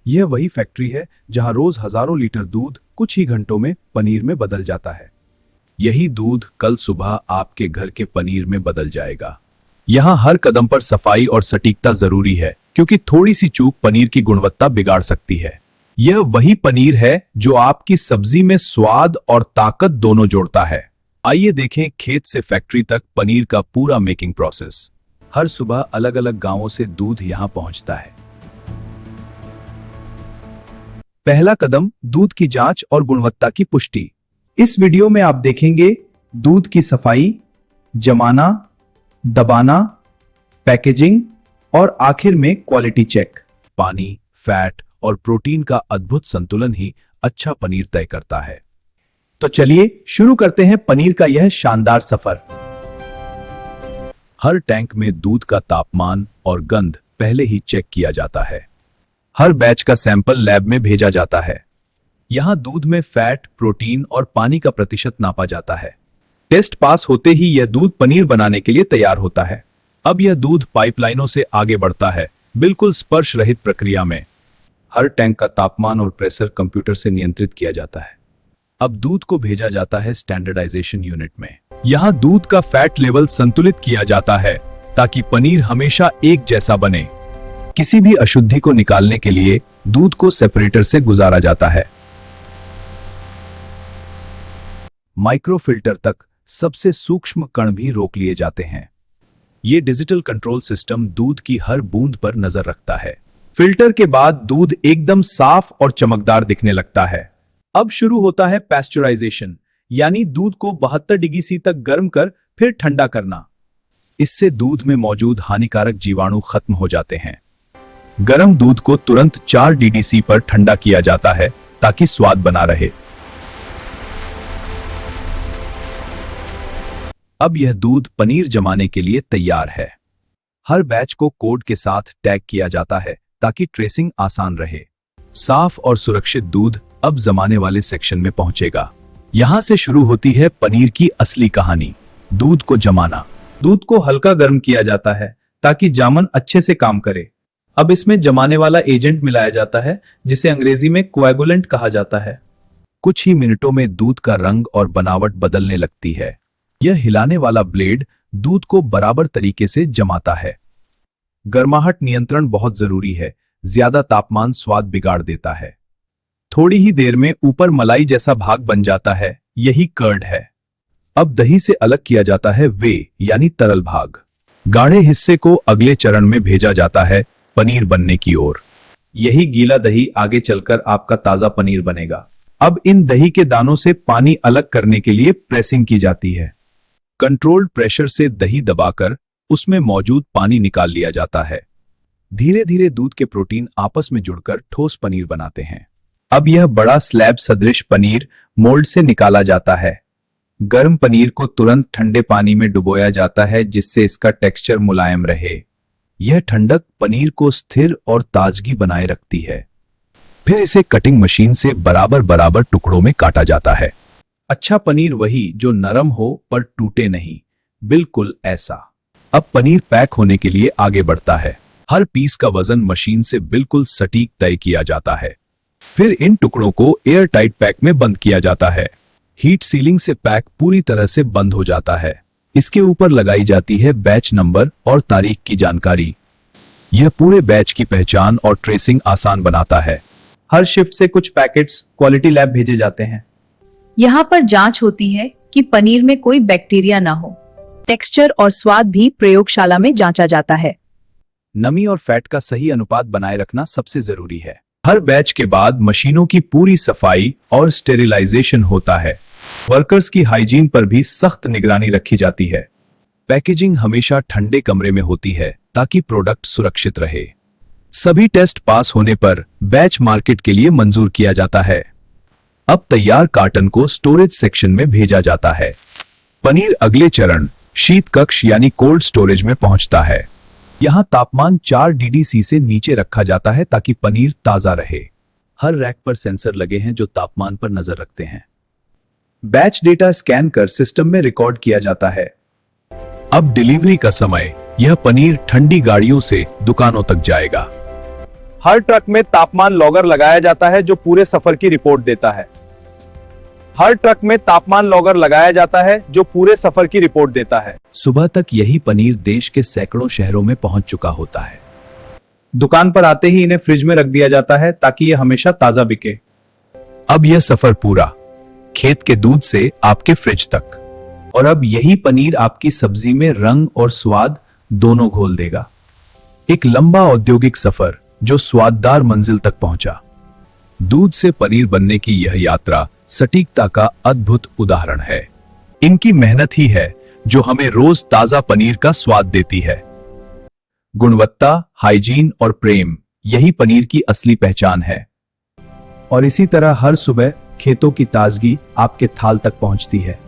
यह वही फैक्ट्री है जहां रोज हजारों लीटर दूध कुछ ही घंटों में पनीर में बदल जाता है। यही दूध कल सुबह आपके घर के पनीर में बदल जाएगा। यहाँ हर कदम पर सफाई और सटीकता जरूरी है, क्योंकि थोड़ी सी चूक पनीर की गुणवत्ता बिगाड़ सकती है। यह वही पनीर है जो आपकी सब्जी में स्वाद और ताकत दोनों जोड़ता है। आइए देखें खेत से फैक्ट्री तक पनीर का पूरा मेकिंग प्रोसेस। हर सुबह अलग अलग गांवों से दूध यहां पहुंचता है। पहला कदम दूध की जांच और गुणवत्ता की पुष्टि। इस वीडियो में आप देखेंगे दूध की सफाई, जमाना, दबाना, पैकेजिंग और आखिर में क्वालिटी चेक। पानी, फैट और प्रोटीन का अद्भुत संतुलन ही अच्छा पनीर तय करता है। तो चलिए शुरू करते हैं पनीर का यह शानदार सफर। हर टैंक में दूध का तापमान और गंध पहले ही चेक किया जाता है। हर बैच का सैंपल लैब में भेजा जाता है। यहां दूध में फैट, प्रोटीन और पानी का प्रतिशत नापा जाता है। टेस्ट पास होते ही यह दूध पनीर बनाने के लिए तैयार होता है। अब यह दूध पाइपलाइनों से आगे बढ़ता है, बिल्कुल स्पर्श रहित प्रक्रिया में। हर टैंक का तापमान और प्रेशर कंप्यूटर से नियंत्रित किया जाता है। अब दूध को भेजा जाता है स्टैंडर्डाइजेशन यूनिट में। यहाँ दूध का फैट लेवल संतुलित किया जाता है ताकि पनीर हमेशा एक जैसा बने। किसी भी अशुद्धि को निकालने के लिए दूध को सेपरेटर से गुजारा जाता है। माइक्रोफिल्टर तक सबसे सूक्ष्म कण भी रोक लिए जाते हैं। ये डिजिटल कंट्रोल सिस्टम दूध की हर बूंद पर नजर रखता है। फिल्टर के बाद दूध एकदम साफ और चमकदार दिखने लगता है। अब शुरू होता है पैस्चराइजेशन, यानी दूध को 72 डिग्री सी तक गर्म कर फिर ठंडा करना। इससे दूध में मौजूद हानिकारक जीवाणु खत्म हो जाते हैं। गर्म दूध को तुरंत 4 डिग्री सी पर ठंडा किया जाता है ताकि स्वाद बना रहे। अब यह दूध पनीर जमाने के लिए तैयार है। हर बैच को कोड के साथ टैग किया जाता है ताकि ट्रेसिंग आसान रहे। साफ और सुरक्षित दूध अब जमाने वाले सेक्शन में पहुंचेगा। यहां से शुरू होती है पनीर की असली कहानी, दूध को जमाना। दूध को हल्का गर्म किया जाता है ताकि जामन अच्छे से काम करे। अब इसमें जमाने वाला एजेंट मिलाया जाता है जिसे अंग्रेजी में कोएगुलेंट कहा जाता है। कुछ ही मिनटों में दूध का रंग और बनावट बदलने लगती है। यह हिलाने वाला ब्लेड दूध को बराबर तरीके से जमाता है। गर्माहट नियंत्रण बहुत जरूरी है, ज्यादा तापमान स्वाद बिगाड़ देता है। थोड़ी ही देर में ऊपर मलाई जैसा भाग बन जाता है, यही कर्ड है। अब दही से अलग किया जाता है वे यानी तरल भाग। गाढ़े हिस्से को अगले चरण में भेजा जाता है पनीर बनने की ओर। यही गीला दही आगे चलकर आपका ताजा पनीर बनेगा। अब इन दही के दानों से पानी अलग करने के लिए प्रेसिंग की जाती है। कंट्रोल्ड प्रेशर से दही दबाकर उसमें मौजूद पानी निकाल लिया जाता है। धीरे धीरे दूध के प्रोटीन आपस में जुड़कर ठोस पनीर बनाते हैं। अब यह बड़ा स्लैब सदृश पनीर मोल्ड से निकाला जाता है। गर्म पनीर को तुरंत ठंडे पानी में डुबोया जाता है जिससे इसका टेक्सचर मुलायम रहे। यह ठंडक पनीर को स्थिर और ताजगी बनाए रखती है। फिर इसे कटिंग मशीन से बराबर बराबर टुकड़ों में काटा जाता है। अच्छा पनीर वही जो नरम हो पर टूटे नहीं, बिल्कुल ऐसा। अब पनीर पैक होने के लिए आगे बढ़ता है। हर पीस का वजन मशीन से बिल्कुल सटीक तय किया जाता है। फिर इन टुकड़ों को एयर टाइट पैक में बंद किया जाता है। हीट सीलिंग से पैक पूरी तरह से बंद हो जाता है। इसके ऊपर लगाई जाती है बैच नंबर और तारीख की जानकारी। यह पूरे बैच की पहचान और ट्रेसिंग आसान बनाता है। हर शिफ्ट से कुछ पैकेट्स क्वालिटी लैब भेजे जाते हैं। यहाँ पर जांच होती है कि पनीर में कोई बैक्टीरिया ना हो। टेक्सचर और स्वाद भी प्रयोगशाला में जांचा जाता है। नमी और फैट का सही अनुपात बनाए रखना सबसे जरूरी है। हर बैच के बाद मशीनों की पूरी सफाई और स्टेरिलाइजेशन होता है। वर्कर्स की हाइजीन पर भी सख्त निगरानी रखी जाती है। पैकेजिंग हमेशा ठंडे कमरे में होती है ताकि प्रोडक्ट सुरक्षित रहे। सभी टेस्ट पास होने पर बैच मार्केट के लिए मंजूर किया जाता है। अब तैयार कार्टन को स्टोरेज सेक्शन में भेजा जाता है। पनीर अगले चरण शीत कक्ष यानी कोल्ड स्टोरेज में पहुंचता है। यहां तापमान 4 डिग्री सी से नीचे रखा जाता है ताकि पनीर ताजा रहे। हर रैक पर सेंसर लगे हैं जो तापमान पर नजर रखते हैं। बैच डेटा स्कैन कर सिस्टम में रिकॉर्ड किया जाता है। अब डिलीवरी का समय, यह पनीर ठंडी गाड़ियों से दुकानों तक जाएगा। हर ट्रक में तापमान लॉगर लगाया जाता है जो पूरे सफर की रिपोर्ट देता है। हर ट्रक में तापमान लॉगर लगाया जाता है जो पूरे सफर की रिपोर्ट देता है। सुबह तक यही पनीर देश के सैकड़ों शहरों में पहुंच चुका होता है। दुकान पर आते ही इन्हें फ्रिज में रख दिया जाता है ताकि यह हमेशा ताजा बिके। अब यह सफर पूरा खेत के दूध से आपके फ्रिज तक, और अब यही पनीर आपकी सब्जी में रंग और स्वाद दोनों घोल देगा। एक लंबा औद्योगिक सफर जो स्वाददार मंजिल तक पहुंचा। दूध से पनीर बनने की यह यात्रा सटीकता का अद्भुत उदाहरण है। इनकी मेहनत ही है जो हमें रोज ताजा पनीर का स्वाद देती है। गुणवत्ता, हाइजीन और प्रेम, यही पनीर की असली पहचान है। और इसी तरह हर सुबह खेतों की ताजगी आपके थाल तक पहुंचती है।